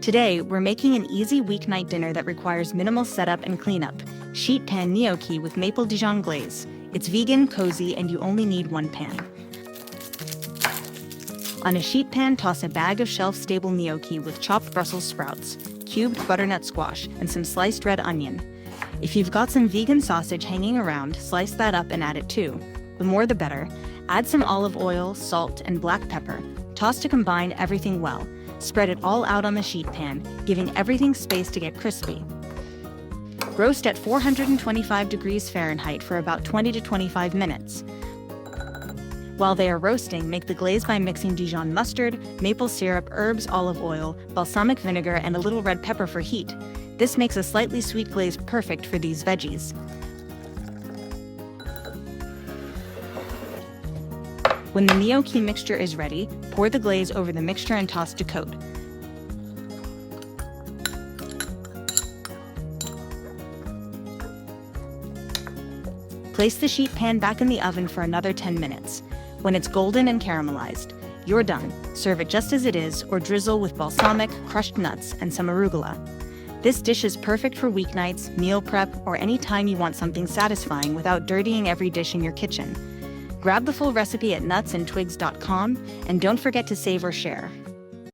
Today, we're making an easy weeknight dinner that requires minimal setup and cleanup. Sheet Pan Gnocchi with Maple Dijon Glaze. It's vegan, cozy, and you only need one pan. On a sheet pan, toss a bag of shelf-stable gnocchi with chopped Brussels sprouts, cubed butternut squash, and some sliced red onion. If you've got some vegan sausage hanging around, slice that up and add it too. The more the better. Add some olive oil, salt, and black pepper. Toss to combine everything well. Spread it all out on the sheet pan, giving everything space to get crispy. Roast at 425 degrees Fahrenheit for about 20 to 25 minutes. While they are roasting, make the glaze by mixing Dijon mustard, maple syrup, herbs, olive oil, balsamic vinegar, and a little red pepper for heat. This makes a slightly sweet glaze perfect for these veggies. When the gnocchi mixture is ready, pour the glaze over the mixture and toss to coat. Place the sheet pan back in the oven for another 10 minutes. When it's golden and caramelized, you're done. Serve it just as it is or drizzle with balsamic, crushed nuts, and some arugula. This dish is perfect for weeknights, meal prep, or any time you want something satisfying without dirtying every dish in your kitchen. Grab the full recipe at nutsandtwigs.com and don't forget to save or share.